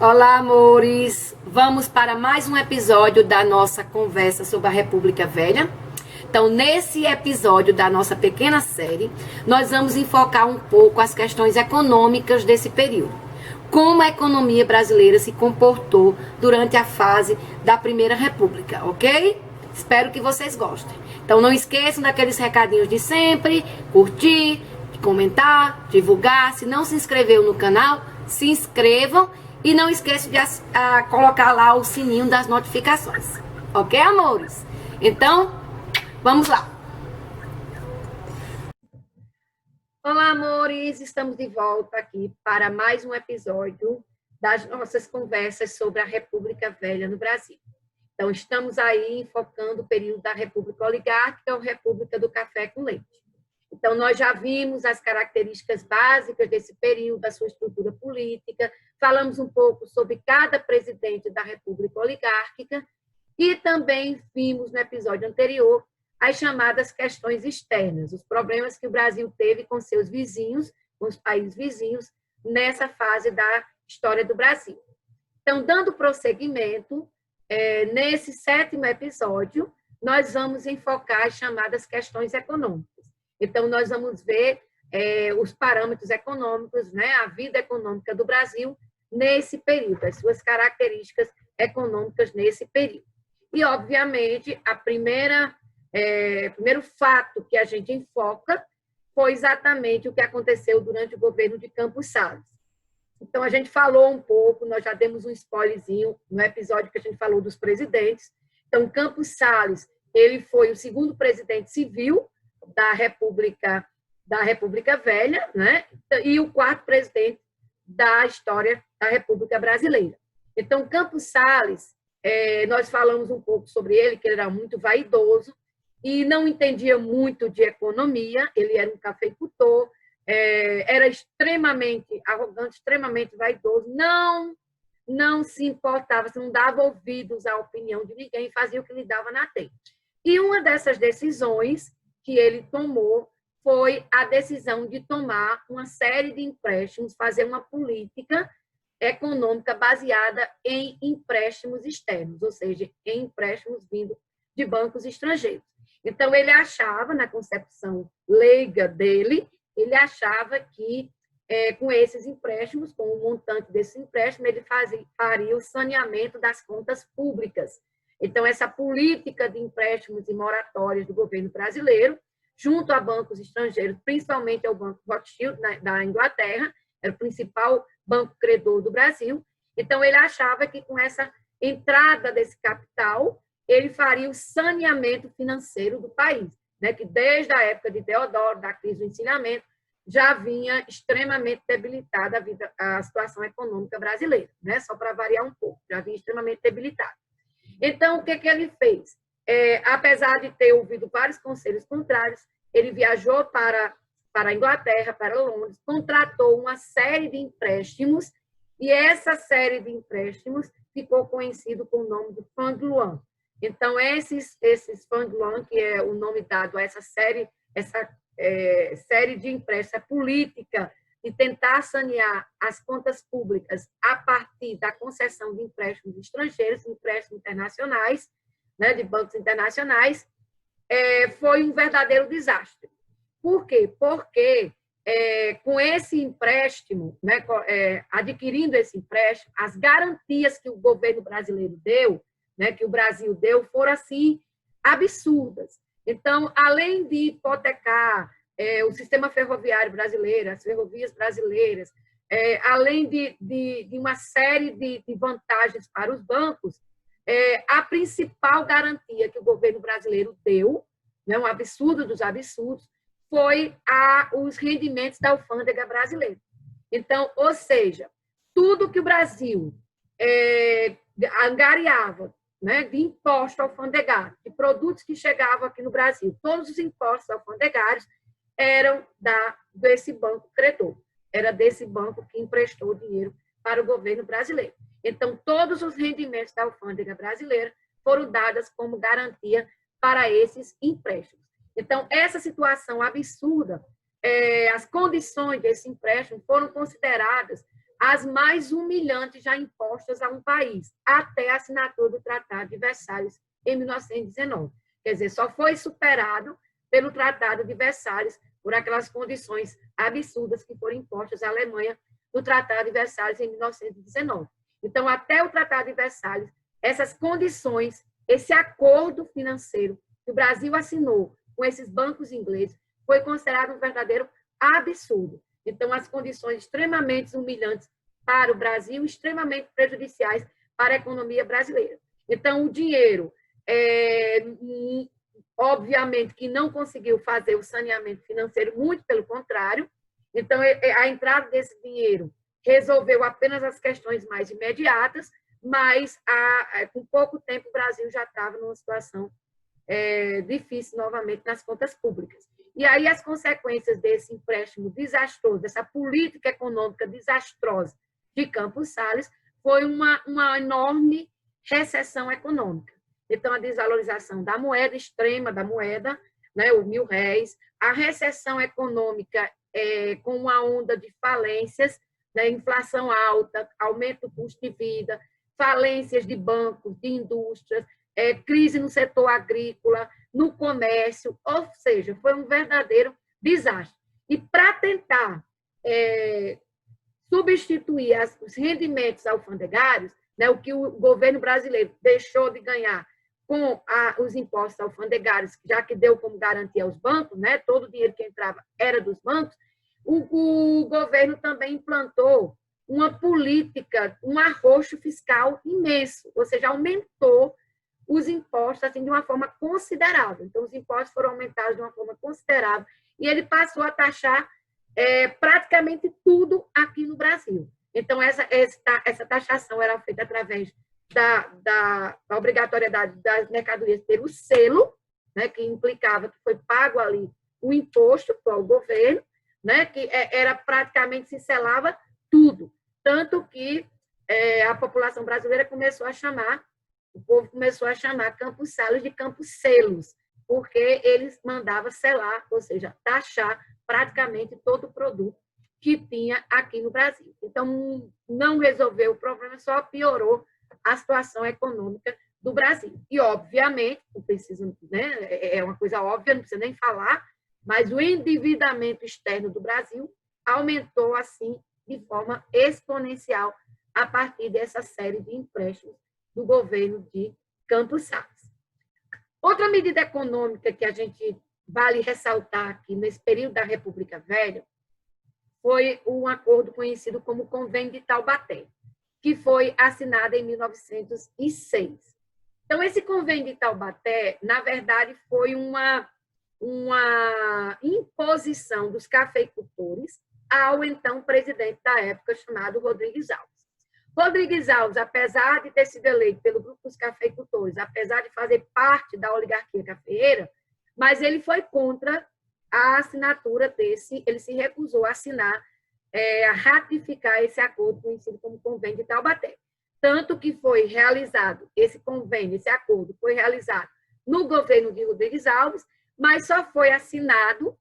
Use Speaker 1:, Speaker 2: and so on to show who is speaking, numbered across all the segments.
Speaker 1: Olá, amores! Vamos para mais um episódio da nossa conversa sobre a República Velha. Então, nesse episódio da nossa pequena série, nós vamos enfocar um pouco as questões econômicas desse período. Como a economia brasileira se comportou durante a fase da Primeira República, ok? Espero que vocês gostem. Então, não esqueçam daqueles recadinhos de sempre, curtir, comentar, divulgar. Se não se inscreveu no canal, se inscrevam e não esqueçam de colocar lá o sininho das notificações. Ok, amores? Então, vamos lá. Olá, amores! Estamos de volta aqui para mais um episódio das nossas conversas sobre a República Velha no Brasil. Então, estamos aí focando o período da República Oligárquica ou República do Café com Leite. Então, nós já vimos as características básicas desse período, da sua estrutura política, falamos um pouco sobre cada presidente da República Oligárquica e também vimos no episódio anterior as chamadas questões externas, os problemas que o Brasil teve com seus vizinhos, com os países vizinhos, nessa fase da história do Brasil. Então, dando prosseguimento, nesse 7º episódio, nós vamos enfocar as chamadas questões econômicas. Então, nós vamos ver os parâmetros econômicos, né, a vida econômica do Brasil nesse período, as suas características econômicas nesse período. E, obviamente, o primeiro fato que a gente enfoca foi exatamente o que aconteceu durante o governo de Campos Salles. Então, a gente falou um pouco, nós já demos um spoilerzinho no episódio que a gente falou dos presidentes. Então, Campos Salles, ele foi o segundo presidente civil da República Velha, né? E o 4º presidente da história da República Brasileira. Então, Campos Salles, nós falamos um pouco sobre ele, que ele era muito vaidoso e não entendia muito de economia, ele era um cafeicultor, era extremamente arrogante, extremamente vaidoso, não se importava, não dava ouvidos à opinião de ninguém, fazia o que lhe dava na telha. E uma dessas decisões que ele tomou foi a decisão de tomar uma série de empréstimos, fazer uma política econômica baseada em empréstimos externos, ou seja, em empréstimos vindos de bancos estrangeiros. Então, ele achava, na concepção leiga dele, ele achava que, com esses empréstimos, com o montante desse empréstimo, ele faria o saneamento das contas públicas. Então, essa política de empréstimos e moratórias do governo brasileiro, junto a bancos estrangeiros, principalmente ao Banco Rothschild, da Inglaterra, era o principal banco credor do Brasil. Então, ele achava que, com essa entrada desse capital, ele faria o saneamento financeiro do país, né? Que desde a época de Deodoro, da crise do ensinamento, já vinha extremamente debilitada a situação econômica brasileira, né? Só para variar um pouco, já vinha extremamente debilitada. Então, o que ele fez? Apesar de ter ouvido vários conselhos contrários, ele viajou para a Inglaterra, para Londres, contratou uma série de empréstimos, e essa série de empréstimos ficou conhecido com o nome de Fund Luan. Então, esses Fund Luan, que é o nome dado a essa série de empréstimos, a política de tentar sanear as contas públicas a partir da concessão de empréstimos estrangeiros, empréstimos internacionais, né, de bancos internacionais, foi um verdadeiro desastre. Por quê? Porque com esse empréstimo, né, adquirindo esse empréstimo, as garantias que o governo brasileiro deu, né, que o Brasil deu, foram assim absurdas. Então, além de hipotecar o sistema ferroviário brasileiro, as ferrovias brasileiras, além de uma série de vantagens para os bancos, a principal garantia que o governo brasileiro deu, né, um absurdo dos absurdos, foi os rendimentos da alfândega brasileira. Então, ou seja, tudo que o Brasil angariava, né, de imposto alfandegário, de produtos que chegavam aqui no Brasil, todos os impostos alfandegários eram desse banco credor, era desse banco que emprestou dinheiro para o governo brasileiro. Então, todos os rendimentos da alfândega brasileira foram dados como garantia para esses empréstimos. Então, essa situação absurda, as condições desse empréstimo foram consideradas as mais humilhantes já impostas a um país, até a assinatura do Tratado de Versalhes, em 1919. Quer dizer, só foi superado pelo Tratado de Versalhes, por aquelas condições absurdas que foram impostas à Alemanha no Tratado de Versalhes, em 1919. Então, até o Tratado de Versalhes, essas condições, esse acordo financeiro que o Brasil assinou com esses bancos ingleses, foi considerado um verdadeiro absurdo. Então, as condições extremamente humilhantes para o Brasil, extremamente prejudiciais para a economia brasileira. Então, o dinheiro, obviamente, que não conseguiu fazer o saneamento financeiro, muito pelo contrário. Então, a entrada desse dinheiro resolveu apenas as questões mais imediatas, mas com pouco tempo o Brasil já estava numa situação difícil novamente nas contas públicas. E aí as consequências desse empréstimo desastroso, dessa política econômica desastrosa de Campos Salles, foi uma enorme recessão econômica. Então, a desvalorização da moeda, extrema da moeda, né, o R$1.000, a recessão econômica com uma onda de falências, né, inflação alta, aumento do custo de vida, falências de bancos, de indústrias, crise no setor agrícola, no comércio, ou seja, foi um verdadeiro desastre. E para tentar substituir os rendimentos alfandegários, né, o que o governo brasileiro deixou de ganhar com os impostos alfandegários, já que deu como garantia aos bancos, né, todo o dinheiro que entrava era dos bancos, o governo também implantou uma política, um arroxo fiscal imenso, ou seja, aumentou os impostos assim, de uma forma considerável. Então, os impostos foram aumentados de uma forma considerável e ele passou a taxar praticamente tudo aqui no Brasil. Então, essa taxação era feita através da obrigatoriedade das mercadorias ter o selo, né, que implicava que foi pago ali o imposto para o governo, né, que era praticamente se selava tudo. Tanto que a população brasileira começou a chamar, o povo começou a chamar Campos Salles de Campos Selos, porque eles mandavam selar, ou seja, taxar praticamente todo o produto que tinha aqui no Brasil. Então, não resolveu o problema, só piorou a situação econômica do Brasil. E, obviamente, não precisa, né, é uma coisa óbvia, não precisa nem falar, mas o endividamento externo do Brasil aumentou, assim, de forma exponencial a partir dessa série de empréstimos do governo de Campos Salles. Outra medida econômica que a gente vale ressaltar aqui nesse período da República Velha foi um acordo conhecido como Convênio de Taubaté, que foi assinado em 1906. Então, esse Convênio de Taubaté, na verdade, foi uma imposição dos cafeicultores ao então presidente da época, chamado Rodrigues Alves. Rodrigues Alves, apesar de ter sido eleito pelo grupo dos cafeicultores, apesar de fazer parte da oligarquia cafeeira, mas ele foi contra a assinatura desse, ele se recusou a assinar, a ratificar esse acordo conhecido como Convênio de Taubaté. Tanto que foi realizado esse convênio, esse acordo foi realizado no governo de Rodrigues Alves, mas só foi assinado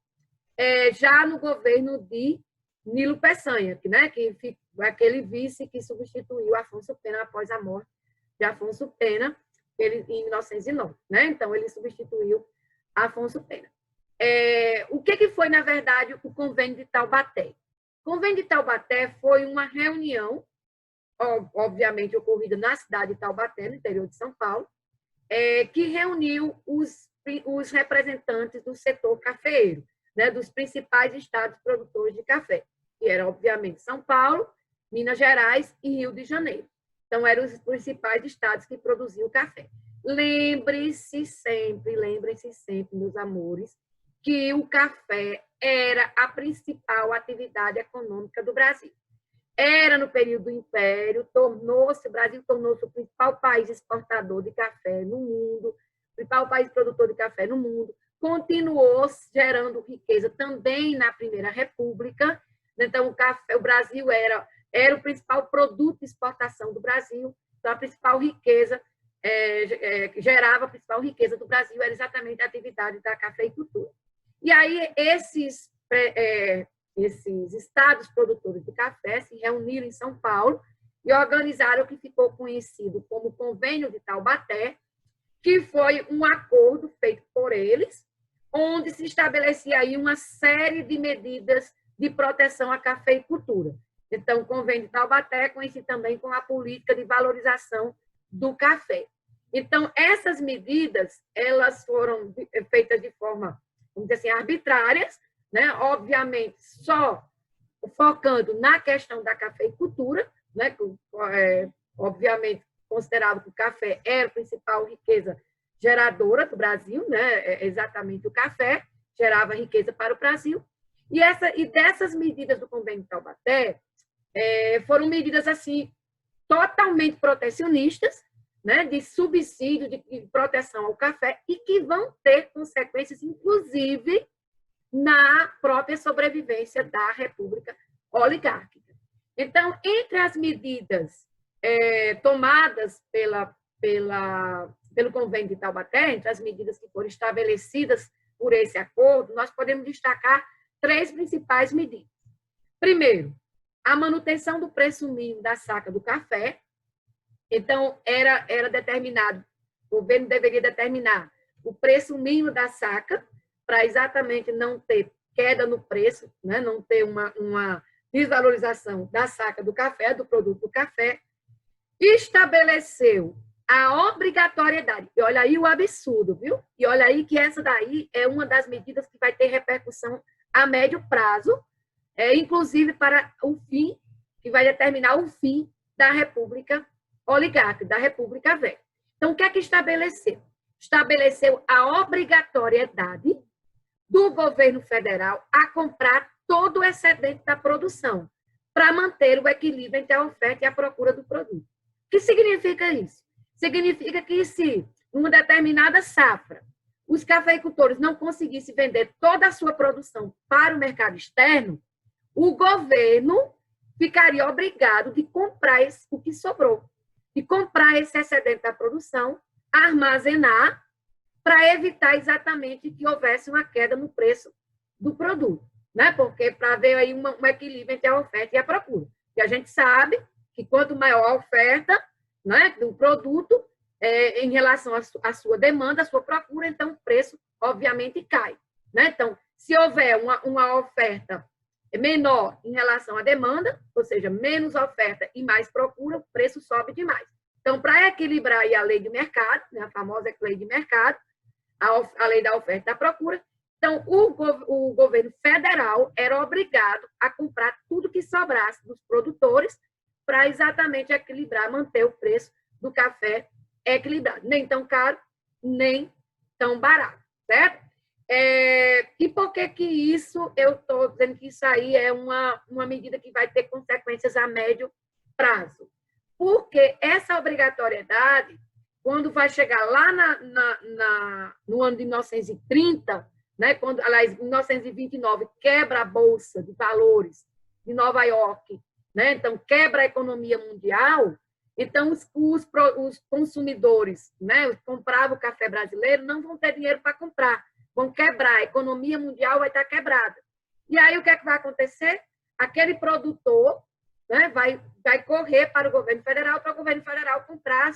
Speaker 1: já no governo de Nilo Peçanha, né, que aquele vice que substituiu Afonso Pena após a morte de Afonso Pena em 1909. Né? Então, ele substituiu Afonso Pena. O que foi, na verdade, o Convênio de Taubaté? O Convênio de Taubaté foi uma reunião, obviamente ocorrida na cidade de Taubaté, no interior de São Paulo, que reuniu os representantes do setor cafeeiro, né, dos principais estados produtores de café, que eram, obviamente, São Paulo, Minas Gerais e Rio de Janeiro. Então, eram os principais estados que produziam café. Lembrem-se sempre, meus amores, que o café era a principal atividade econômica do Brasil. Era no período do Império, o Brasil tornou-se o principal país exportador de café no mundo, o principal país produtor de café no mundo, continuou gerando riqueza também na Primeira República. Então, o Brasil era o principal produto de exportação do Brasil, então a principal riqueza, gerava a principal riqueza do Brasil, era exatamente a atividade da cafeicultura. E aí, esses estados produtores de café se reuniram em São Paulo e organizaram o que ficou conhecido como Convênio de Taubaté, que foi um acordo feito por eles, onde se estabelecia aí uma série de medidas de proteção à cafeicultura. Então, o Convênio de Taubaté é conhecido também como a política de valorização do café. Então, essas medidas, elas foram feitas de forma, vamos dizer assim, arbitrárias, né? Obviamente, só focando na questão da cafeicultura, né? Obviamente, considerava que o café era a principal riqueza geradora do Brasil, né? Exatamente o café gerava riqueza para o Brasil. E dessas medidas do Convênio de Taubaté, foram medidas assim totalmente protecionistas, né, de subsídio, de proteção ao café, e que vão ter consequências, inclusive, na própria sobrevivência da República Oligárquica. Então, entre as medidas tomadas pelo Convênio de Taubaté, entre as medidas que foram estabelecidas por esse acordo, nós podemos destacar 3 principais medidas. Primeiro, a manutenção do preço mínimo da saca do café. Então, era determinado, o governo deveria determinar o preço mínimo da saca, para exatamente não ter queda no preço, né? Não ter uma desvalorização da saca do café, do produto do café. Estabeleceu a obrigatoriedade, e olha aí o absurdo, viu? E olha aí que essa daí é uma das medidas que vai ter repercussão a médio prazo, inclusive para o fim, que vai determinar o fim da República Oligárquica, da República Velha. Então, o que é que estabeleceu? Estabeleceu a obrigatoriedade do governo federal a comprar todo o excedente da produção, para manter o equilíbrio entre a oferta e a procura do produto. O que significa isso? Significa que se, numa determinada safra, os cafeicultores não conseguissem vender toda a sua produção para o mercado externo, o governo ficaria obrigado de comprar o que sobrou, de comprar esse excedente da produção, armazenar, para evitar exatamente que houvesse uma queda no preço do produto, né? Porque para haver aí um equilíbrio entre a oferta e a procura. E a gente sabe que quanto maior a oferta, né, do produto, em relação à sua demanda, à sua procura, então o preço, obviamente, cai, né? Então, se houver uma oferta menor em relação à demanda, ou seja, menos oferta e mais procura, o preço sobe demais. Então, para equilibrar aí a lei de mercado, né, a famosa lei de mercado, a lei da oferta e da procura, então o governo federal era obrigado a comprar tudo que sobrasse dos produtores para exatamente equilibrar, manter o preço do café equilibrado. Nem tão caro, nem tão barato, certo? E por que isso, eu estou dizendo que isso aí é uma medida que vai ter consequências a médio prazo? Porque essa obrigatoriedade, quando vai chegar lá no ano de 1930, né, quando, aliás, em 1929, quebra a Bolsa de Valores de Nova York, né, então quebra a economia mundial, então os consumidores, né, que compravam o café brasileiro, não vão ter dinheiro para comprar, vão quebrar, a economia mundial vai estar quebrada. E aí o que é que vai acontecer? Aquele produtor, né, vai correr para o governo federal comprar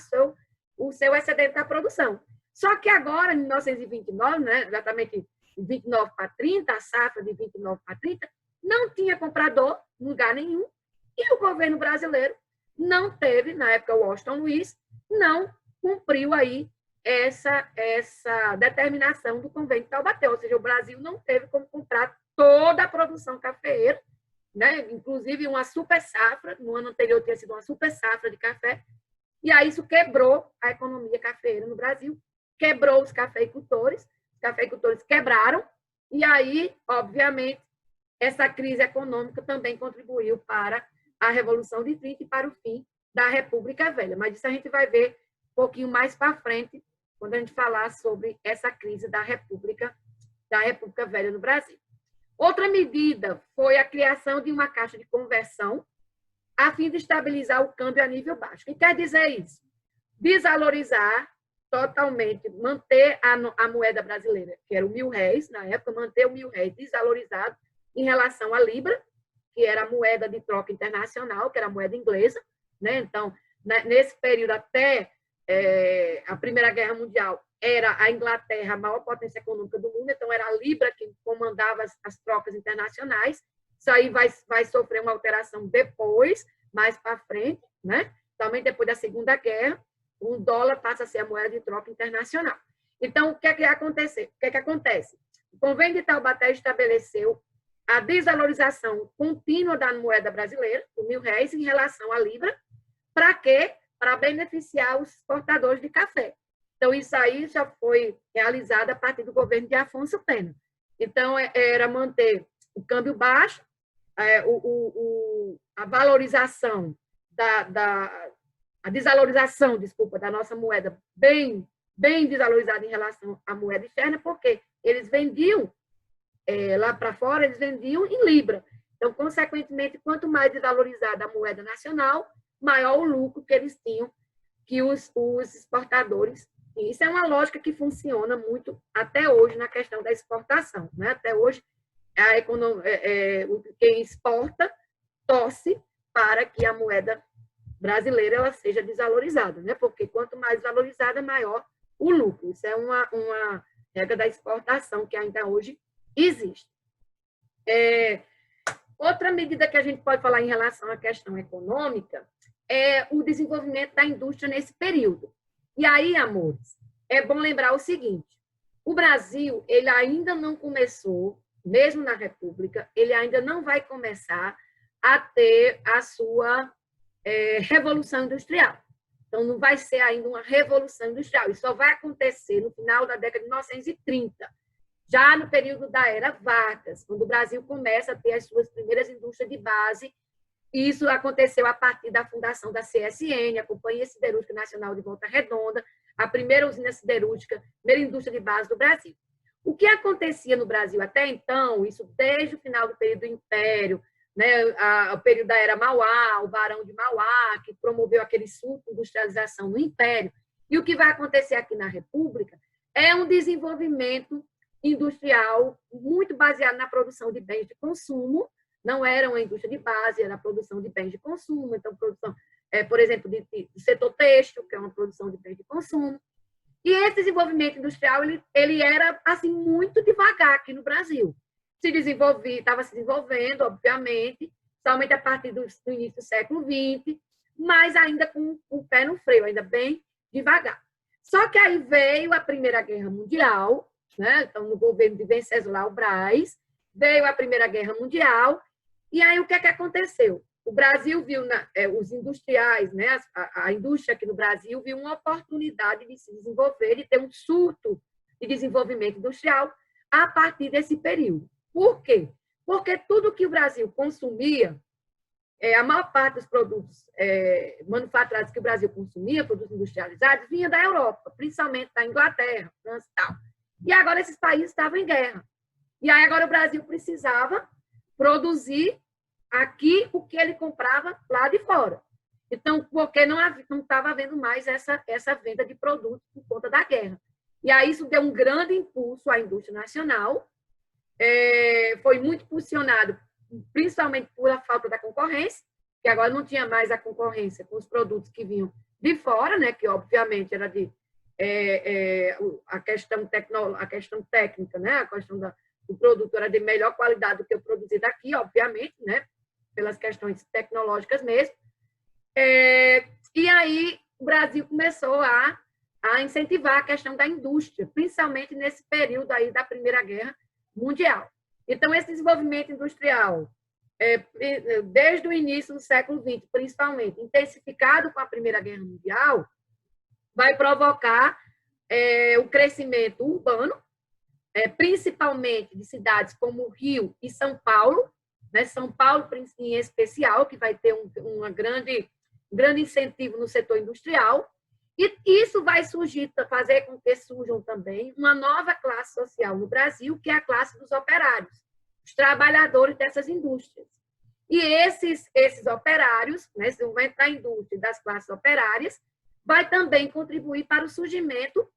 Speaker 1: o seu excedente da produção. Só que agora, em 1929, né, exatamente de 29 para 30, a safra de 29 para 30, não tinha comprador em lugar nenhum, e o governo brasileiro não teve, na época, o Washington Luiz, não cumpriu aí essa determinação do Convênio de Taubaté, ou seja, o Brasil não teve como comprar toda a produção cafeeira, né, inclusive uma super safra, no ano anterior tinha sido uma super safra de café, e aí isso quebrou a economia cafeeira no Brasil, quebrou os cafeicultores quebraram, e aí, obviamente, essa crise econômica também contribuiu para a Revolução de 30 e para o fim da República Velha. Mas isso a gente vai ver um pouquinho mais para frente, quando a gente falar sobre essa crise da República Velha no Brasil. Outra medida foi a criação de uma caixa de conversão a fim de estabilizar o câmbio a nível baixo. O que quer dizer isso? Desvalorizar totalmente, manter a moeda brasileira, que era o R$1.000, na época, manter o R$1.000 desvalorizado, em relação à libra, que era a moeda de troca internacional, que era a moeda inglesa, né? Então, nesse período até a Primeira Guerra Mundial, era a Inglaterra a maior potência econômica do mundo, então era a libra que comandava as trocas internacionais. Isso aí vai sofrer uma alteração depois, mais para frente, né? Também depois da Segunda Guerra, o dólar passa a ser a moeda de troca internacional. Então, o que é que acontece? O Convênio de Taubaté estabeleceu a desvalorização contínua da moeda brasileira, do R$ 1.000, em relação à libra. Para quê? Para beneficiar os exportadores de café. Então, isso aí já foi realizado a partir do governo de Afonso Pena. Então, era manter o câmbio baixo, a valorização a desvalorização, da nossa moeda bem desvalorizada em relação à moeda externa, porque eles vendiam lá para fora, eles vendiam em libra. Então, consequentemente, quanto mais desvalorizada a moeda nacional, maior o lucro que eles tinham, que os exportadores. E isso é uma lógica que funciona muito até hoje na questão da exportação, né? Até hoje, quem exporta torce para que a moeda brasileira ela seja desvalorizada, né? Porque quanto mais valorizada, maior o lucro. Isso é uma regra da exportação que ainda hoje existe. Outra medida que a gente pode falar em relação à questão econômica é o desenvolvimento da indústria nesse período. E aí, amores, é bom lembrar o seguinte: o Brasil ele ainda não começou, mesmo na República, ele ainda não vai começar a ter a sua revolução industrial. Então, não vai ser ainda uma revolução industrial. Isso só vai acontecer no final da década de 1930, já no período da Era Vargas, quando o Brasil começa a ter as suas primeiras indústrias de base. Isso aconteceu a partir da fundação da CSN, a Companhia Siderúrgica Nacional de Volta Redonda, a primeira usina siderúrgica, primeira indústria de base do Brasil. O que acontecia no Brasil até então, isso desde o final do período do Império, né, o período da Era Mauá, o Barão de Mauá, que promoveu aquele surto de industrialização no Império, e o que vai acontecer aqui na República é um desenvolvimento industrial muito baseado na produção de bens de consumo. Não era uma indústria de base, era a produção de bens de consumo, então produção, por exemplo, do setor têxtil, que é uma produção de bens de consumo. E esse desenvolvimento industrial ele era assim muito devagar aqui no Brasil. Estava se desenvolvendo, obviamente, somente a partir do início do século XX, mas ainda com o pé no freio, ainda bem devagar. Só que aí veio a Primeira Guerra Mundial, né? Então, no governo de Venceslau Braz, veio a Primeira Guerra Mundial, e aí o que é que aconteceu? O Brasil viu, os industriais, né? A indústria aqui no Brasil viu uma oportunidade de se desenvolver, de ter um surto de desenvolvimento industrial a partir desse período. Por quê? Porque tudo que o Brasil consumia, a maior parte dos produtos manufaturados que o Brasil consumia, produtos industrializados, vinha da Europa, principalmente da Inglaterra, França e tal. E agora esses países estavam em guerra. E aí agora o Brasil precisava produzir aqui o que ele comprava lá de fora. Então, porque não estava havendo mais essa venda de produtos por conta da guerra. E aí isso deu um grande impulso à indústria nacional, foi muito impulsionado, principalmente por a falta da concorrência, que agora não tinha mais a concorrência com os produtos que vinham de fora, né, que obviamente era a questão técnica, né, a questão do produto era de melhor qualidade do que o produzido aqui, obviamente, né, pelas questões tecnológicas mesmo. E aí o Brasil começou a incentivar a questão da indústria, principalmente nesse período aí da Primeira Guerra Mundial. Então, esse desenvolvimento industrial, desde o início do século XX, principalmente, intensificado com a Primeira Guerra Mundial, vai provocar o crescimento urbano, principalmente de cidades como Rio e São Paulo, né? São Paulo em especial, que vai ter um grande incentivo no setor industrial, e isso vai fazer com que surjam também uma nova classe social no Brasil, que é a classe dos operários, os trabalhadores dessas indústrias. E esses operários, né, se vão entrar na indústria das classes operárias, vai também contribuir para o surgimento,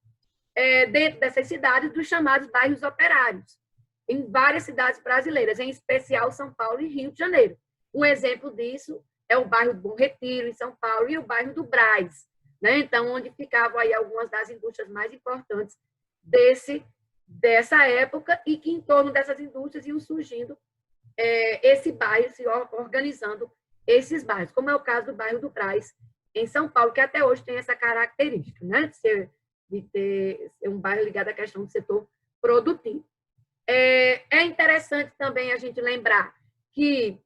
Speaker 1: dentro dessas cidades, dos chamados bairros operários. em várias cidades brasileiras, em especial São Paulo e Rio de Janeiro. Um exemplo disso é o bairro do Bom Retiro, em São Paulo, e o bairro do Brás, né? Então, onde ficavam aí algumas das indústrias mais importantes dessa época, e que em torno dessas indústrias iam surgindo esse bairro, se organizando esses bairros, como é o caso do bairro do Brás, em São Paulo, que até hoje tem essa característica, né? de ter um bairro ligado à questão do setor produtivo. É interessante também a gente lembrar que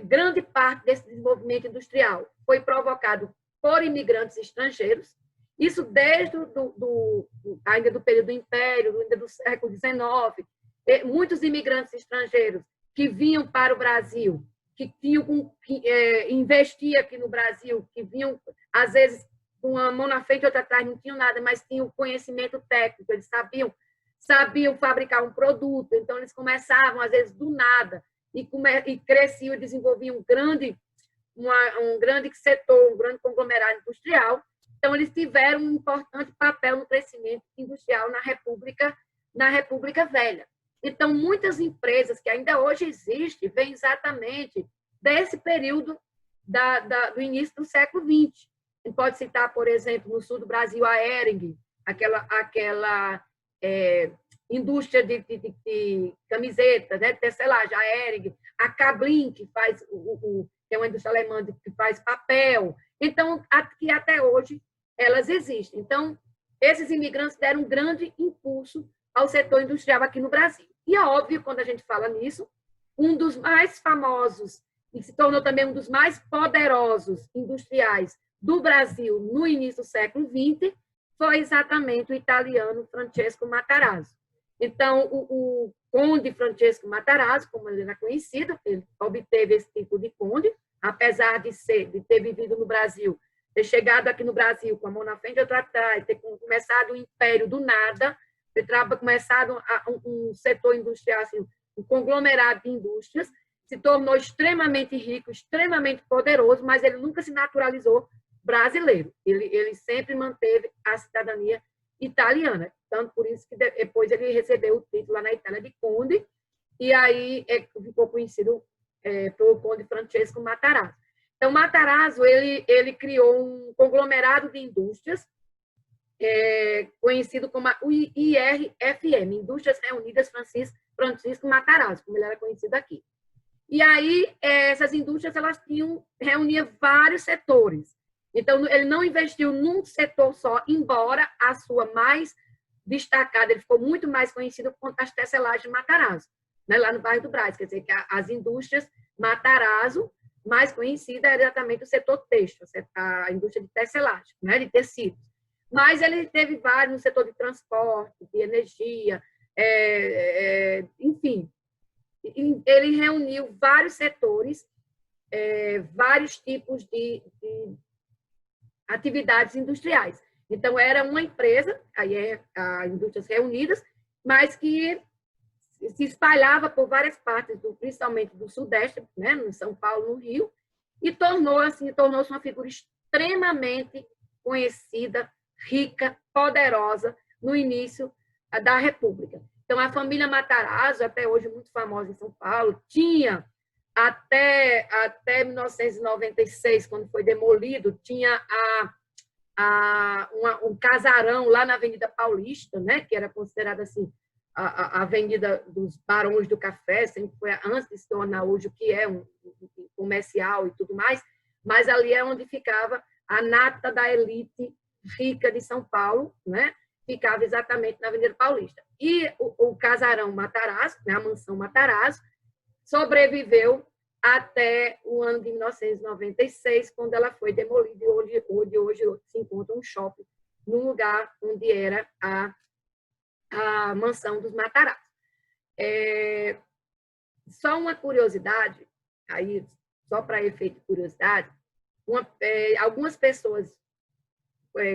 Speaker 1: grande parte desse desenvolvimento industrial foi provocado por imigrantes estrangeiros, isso desde ainda do período do Império, ainda do século XIX. Muitos imigrantes estrangeiros que vinham para o Brasil, que investiam aqui no Brasil, que vinham, às vezes, com uma mão na frente e outra atrás, não tinham nada, mas tinham conhecimento técnico, eles sabiam fabricar um produto, então eles começavam, às vezes, do nada, e cresciam e desenvolviam um grande setor, um grande conglomerado industrial. Então, eles tiveram um importante papel no crescimento industrial na República Velha. Então, muitas empresas que ainda hoje existem vêm exatamente desse período do início do século XX. A gente pode citar, por exemplo, no sul do Brasil, a Hering, aquela indústria de camiseta, né, de tecelagem, a Hering, a Kablin, que é uma indústria alemã que faz papel. Então, que até hoje elas existem. Então, esses imigrantes deram um grande impulso ao setor industrial aqui no Brasil. E é óbvio, quando a gente fala nisso, um dos mais famosos e se tornou também um dos mais poderosos industriais do Brasil no início do século XX foi exatamente o italiano Francesco Matarazzo. Então, o conde Francesco Matarazzo, como ele era conhecido, ele obteve esse título de conde, apesar de ter vivido no Brasil, ter chegado aqui no Brasil com a mão na frente e outra atrás, ter começado o império do nada, ter começado um setor industrial, assim, um conglomerado de indústrias, se tornou extremamente rico, extremamente poderoso, mas ele nunca se naturalizou brasileiro. Ele sempre manteve a cidadania italiana. Tanto por isso que depois ele recebeu o título lá na Itália de conde, e aí ficou conhecido pelo conde Francesco Matarazzo. Então, Matarazzo, ele criou um conglomerado de indústrias conhecido como a IRFM, Indústrias Reunidas Francisco Matarazzo, como ele era conhecido aqui. E aí, essas indústrias reuniam vários setores. Então, ele não investiu num setor só, embora a sua mais destacada, ele ficou muito mais conhecido por as tecelagens de Matarazzo, né, lá no bairro do Brás. Quer dizer, que as indústrias Matarazzo, mais conhecida era exatamente o setor têxtil, a indústria de tecelagem, né, de tecidos. Mas ele teve vários no setor de transporte, de energia, enfim. Ele reuniu vários setores, vários tipos de atividades industriais. Então, era uma empresa, aí a Indústrias Reunidas, mas que se espalhava por várias partes, principalmente do Sudeste, né, no São Paulo, no Rio, e tornou-se uma figura extremamente conhecida, rica, poderosa, no início da República. Então, a família Matarazzo, até hoje muito famosa em São Paulo, tinha, até 1996, quando foi demolido, tinha um casarão lá na Avenida Paulista, né, que era considerada assim, a Avenida dos Barões do Café, sempre foi antes de se tornar hoje o que é um comercial e tudo mais, mas ali é onde ficava a nata da elite rica de São Paulo, né? Ficava exatamente na Avenida Paulista. E o casarão Matarazzo, né, a mansão Matarazzo, sobreviveu até o ano de 1996, quando ela foi demolida, e hoje se encontra um shopping no lugar onde era a mansão dos Matarazzo. Só uma curiosidade, aí, só para efeito de curiosidade, algumas pessoas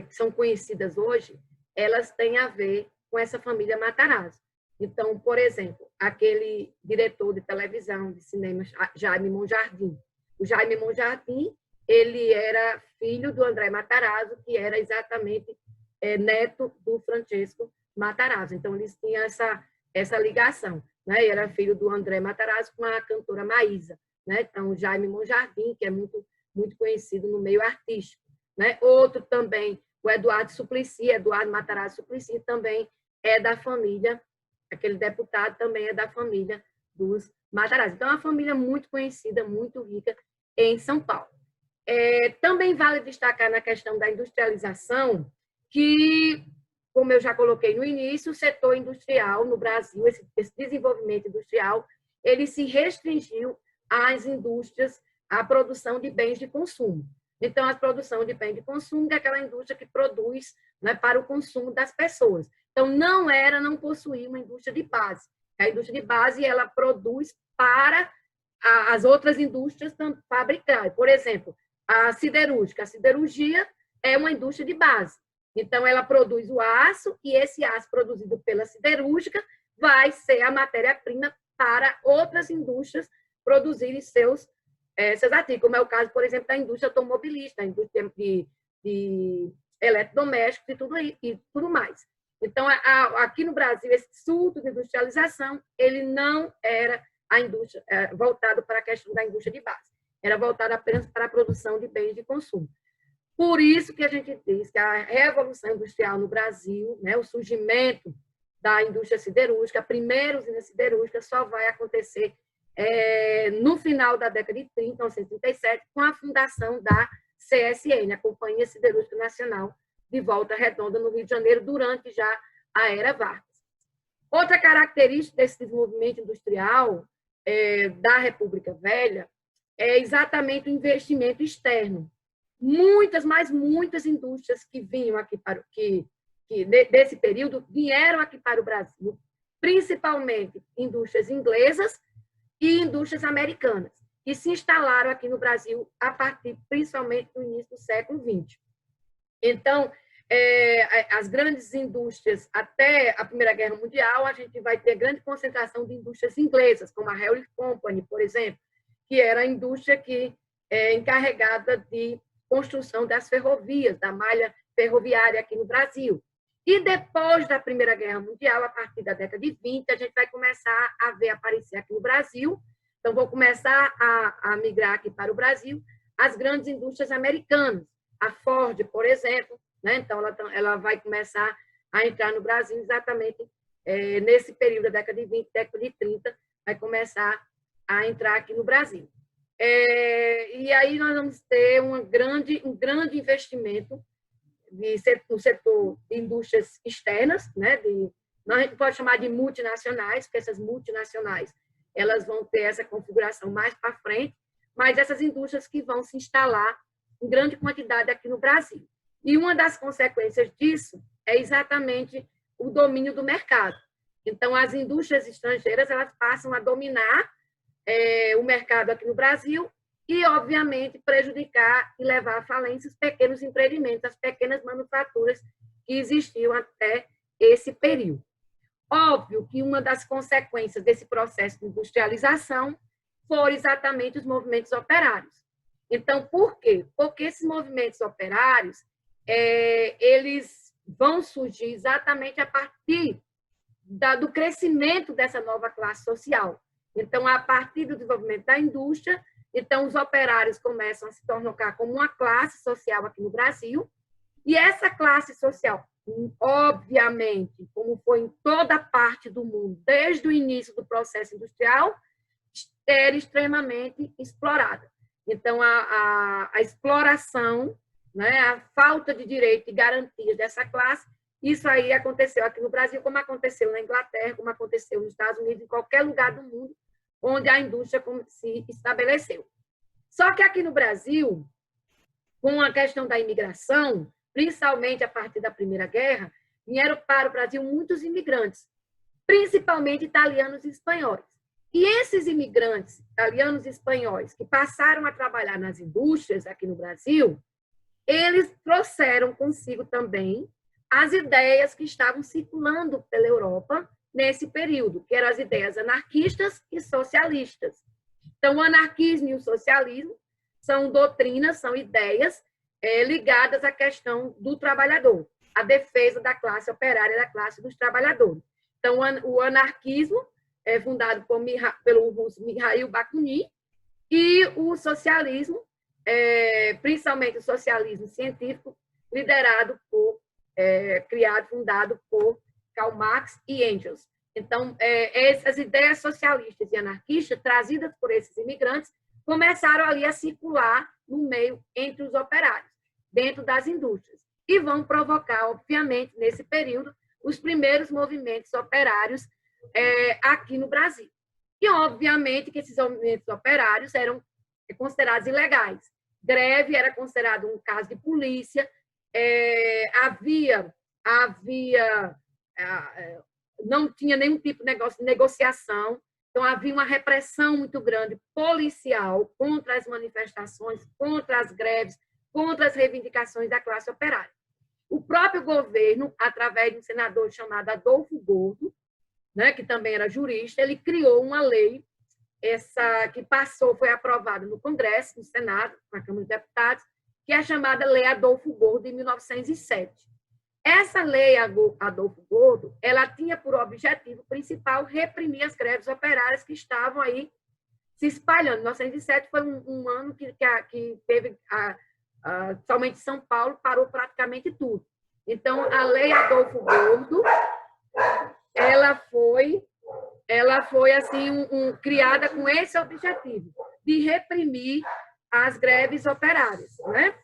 Speaker 1: que são conhecidas hoje, elas têm a ver com essa família Matarazzo. Então, por exemplo, aquele diretor de televisão, de cinema, Jaime Monjardim. O Jaime Monjardim, ele era filho do André Matarazzo, que era exatamente neto do Francesco Matarazzo. Então, eles tinham essa ligação. né? E era filho do André Matarazzo com a cantora Maísa, né? Então, Jaime Monjardim, que é muito conhecido no meio artístico, né? Outro também, o Eduardo Suplicy, Eduardo Matarazzo Suplicy, também é da família, aquele deputado também é da família dos Matarazzo. Então, é uma família muito conhecida, muito rica em São Paulo. Também vale destacar na questão da industrialização que, como eu já coloquei no início, o setor industrial no Brasil, esse desenvolvimento industrial, ele se restringiu às indústrias, à produção de bens de consumo. Então, a produção de bens de consumo é aquela indústria que produz, né, para o consumo das pessoas. Então, não possuía uma indústria de base. A indústria de base, ela produz para as outras indústrias fabricar. Por exemplo, a siderúrgica. A siderurgia é uma indústria de base. Então, ela produz o aço e esse aço produzido pela siderúrgica vai ser a matéria-prima para outras indústrias produzirem seus artigos, como é o caso, por exemplo, da indústria automobilística, da indústria de eletrodomésticos e tudo mais. Então, aqui no Brasil, esse surto de industrialização, ele não era a indústria voltado para a questão da indústria de base, era voltado apenas para a produção de bens de consumo. Por isso que a gente diz que a revolução industrial no Brasil, né, o surgimento da indústria siderúrgica, a primeira usina siderúrgica, só vai acontecer no final da década de 30, 1937, com a fundação da CSN, a Companhia Siderúrgica Nacional de Volta Redonda, no Rio de Janeiro, durante já a Era Vargas. Outra característica desse desenvolvimento industrial da República Velha é exatamente o investimento externo. Muitas indústrias que vinham aqui desse período vieram aqui para o Brasil, principalmente indústrias inglesas e indústrias americanas, que se instalaram aqui no Brasil a partir, principalmente, do início do século XX. Então, as grandes indústrias, até a Primeira Guerra Mundial, a gente vai ter grande concentração de indústrias inglesas, como a Hewlett Company, por exemplo, que era a indústria que encarregada de construção das ferrovias, da malha ferroviária aqui no Brasil. E depois da Primeira Guerra Mundial, a partir da década de 20, a gente vai começar a ver aparecer aqui no Brasil, então vou começar a migrar aqui para o Brasil, as grandes indústrias americanas, a Ford, por exemplo, né? Então ela vai começar a entrar no Brasil exatamente nesse período da década de 20, década de 30, vai começar a entrar aqui no Brasil. E aí nós vamos ter um grande investimento no setor de indústrias externas, né? A gente pode chamar de multinacionais, porque essas multinacionais elas vão ter essa configuração mais para frente, mas essas indústrias que vão se instalar em grande quantidade aqui no Brasil. E uma das consequências disso é exatamente o domínio do mercado. Então, as indústrias estrangeiras elas passam a dominar o mercado aqui no Brasil e, obviamente, prejudicar e levar à falência os pequenos empreendimentos, as pequenas manufaturas que existiam até esse período. Óbvio que uma das consequências desse processo de industrialização foram exatamente os movimentos operários. Então, por quê? Porque esses movimentos operários eles vão surgir exatamente a partir do crescimento dessa nova classe social. Então, a partir do desenvolvimento da indústria, então os operários começam a se tornar como uma classe social aqui no Brasil, e essa classe social, obviamente, como foi em toda parte do mundo, desde o início do processo industrial, era extremamente explorada. Então, a exploração, né, a falta de direito e garantia dessa classe, isso aí aconteceu aqui no Brasil, como aconteceu na Inglaterra, como aconteceu nos Estados Unidos, em qualquer lugar do mundo onde a indústria se estabeleceu. Só que aqui no Brasil, com a questão da imigração, principalmente a partir da Primeira Guerra, vieram para o Brasil muitos imigrantes, principalmente italianos e espanhóis. E esses imigrantes italianos e espanhóis que passaram a trabalhar nas indústrias aqui no Brasil, eles trouxeram consigo também as ideias que estavam circulando pela Europa nesse período, que eram as ideias anarquistas e socialistas. Então, o anarquismo e o socialismo são doutrinas, são ideias ligadas à questão do trabalhador, à defesa da classe operária, da classe dos trabalhadores. Então, o anarquismo fundado pelo russo Mikhail Bakunin, e o socialismo, principalmente o socialismo científico, fundado por Karl Marx e Engels. Então, essas ideias socialistas e anarquistas, trazidas por esses imigrantes, começaram ali a circular no meio entre os operários, dentro das indústrias, e vão provocar, obviamente, nesse período, os primeiros movimentos operários aqui no Brasil. E, obviamente, que esses movimentos operários eram considerados ilegais. Greve era considerado um caso de polícia, não tinha nenhum tipo de negociação, então havia uma repressão muito grande policial contra as manifestações, contra as greves, contra as reivindicações da classe operária. O próprio governo, através de um senador chamado Adolfo Gordo, né, que também era jurista, ele criou uma lei, que foi aprovada no Congresso, no Senado, na Câmara dos Deputados, que é a chamada Lei Adolfo Gordo, de 1907. Essa lei Adolfo Gordo, ela tinha por objetivo principal reprimir as greves operárias que estavam aí se espalhando. 1907 foi um ano que teve, somente São Paulo, parou praticamente tudo. Então, a lei Adolfo Gordo, ela foi assim, criada com esse objetivo, de reprimir as greves operárias, né?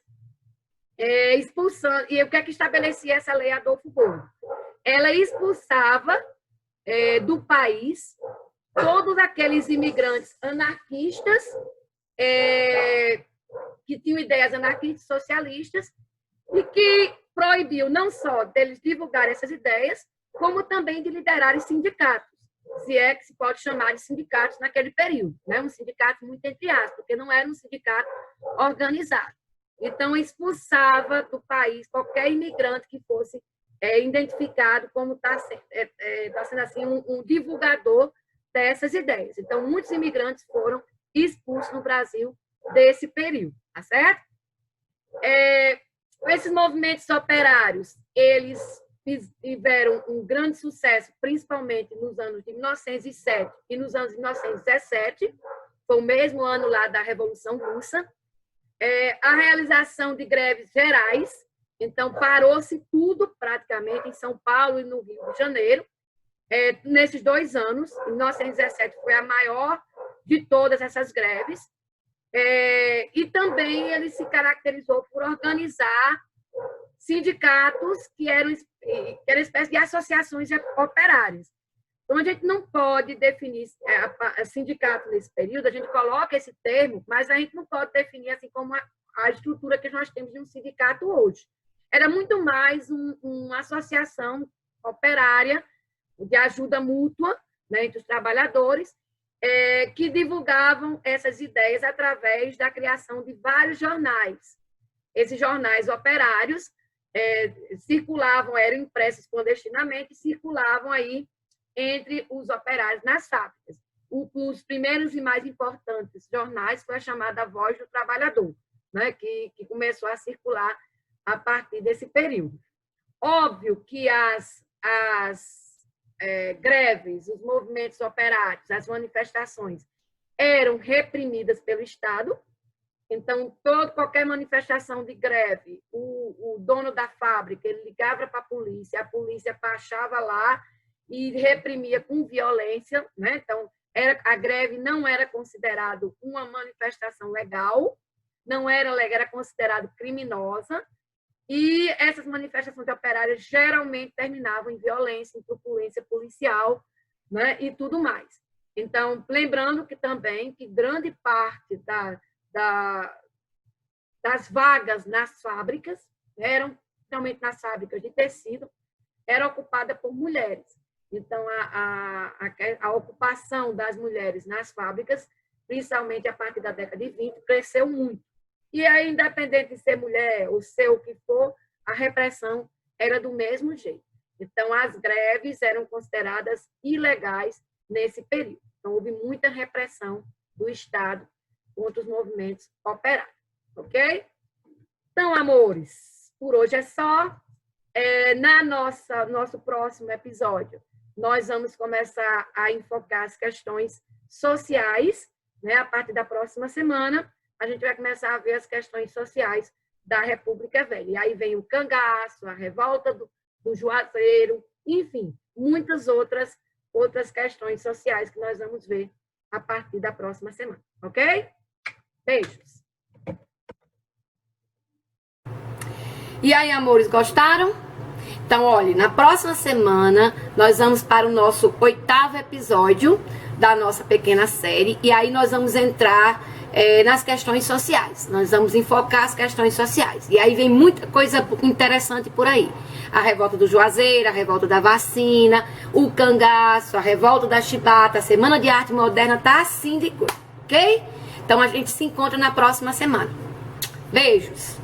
Speaker 1: Expulsando. E o que é que estabelecia essa lei Adolfo Gordo? Ela expulsava do país todos aqueles imigrantes anarquistas que tinham ideias anarquistas socialistas e que proibiu não só deles divulgar essas ideias, como também de liderarem sindicatos, se é que se pode chamar de sindicatos naquele período, né? Um sindicato muito entre aspas, porque não era um sindicato organizado. Então, expulsava do país qualquer imigrante que fosse identificado como está sendo assim, um divulgador dessas ideias. Então, muitos imigrantes foram expulsos no Brasil desse período, tá certo? Esses movimentos operários, eles tiveram um grande sucesso, principalmente nos anos de 1907 e nos anos de 1917, foi o mesmo ano lá da Revolução Russa. A realização de greves gerais, então parou-se tudo praticamente em São Paulo e no Rio de Janeiro, nesses 2 anos. Em 1917 foi a maior de todas essas greves, e também ele se caracterizou por organizar sindicatos que eram espécie de associações operárias. Então, a gente não pode definir sindicato nesse período, a gente coloca esse termo, mas a gente não pode definir assim como a estrutura que nós temos de um sindicato hoje. Era muito mais uma associação operária de ajuda mútua, né, entre os trabalhadores, que divulgavam essas ideias através da criação de vários jornais. Esses jornais operários circulavam, eram impressos clandestinamente, circulavam aí entre os operários nas fábricas. Os primeiros e mais importantes jornais foi a chamada Voz do Trabalhador, né, que começou a circular a partir desse período. Óbvio que as greves, os movimentos operários, as manifestações eram reprimidas pelo Estado. Então, qualquer manifestação de greve, o dono da fábrica, ele ligava para a polícia passava lá e reprimia com violência, né? Então, a greve não era considerado uma manifestação legal, não era legal, era considerado criminosa, e essas manifestações operárias geralmente terminavam em violência, em truculência policial, né? E tudo mais. Então, lembrando que também que grande parte das vagas nas fábricas, realmente nas fábricas de tecido, era ocupada por mulheres. Então, a ocupação das mulheres nas fábricas, principalmente a partir da década de 20, cresceu muito. E aí, independente de ser mulher ou ser o que for, a repressão era do mesmo jeito. Então, as greves eram consideradas ilegais nesse período. Então, houve muita repressão do Estado contra os movimentos operários. Ok? Então, amores, por hoje é só. Nosso próximo episódio, nós vamos começar a enfocar as questões sociais, né? A partir da próxima semana, a gente vai começar a ver as questões sociais da República Velha. E aí vem o cangaço, a revolta do Juazeiro, enfim, muitas outras questões sociais que nós vamos ver a partir da próxima semana, ok? Beijos. E aí, amores, gostaram? Então, olha, na próxima semana nós vamos para o nosso 8º episódio da nossa pequena série, e aí nós vamos entrar nas questões sociais. Nós vamos enfocar as questões sociais. E aí vem muita coisa interessante por aí. A revolta do Juazeiro, a revolta da vacina, o cangaço, a revolta da chibata, a Semana de Arte Moderna, tá assim de coisa, ok? Então a gente se encontra na próxima semana. Beijos!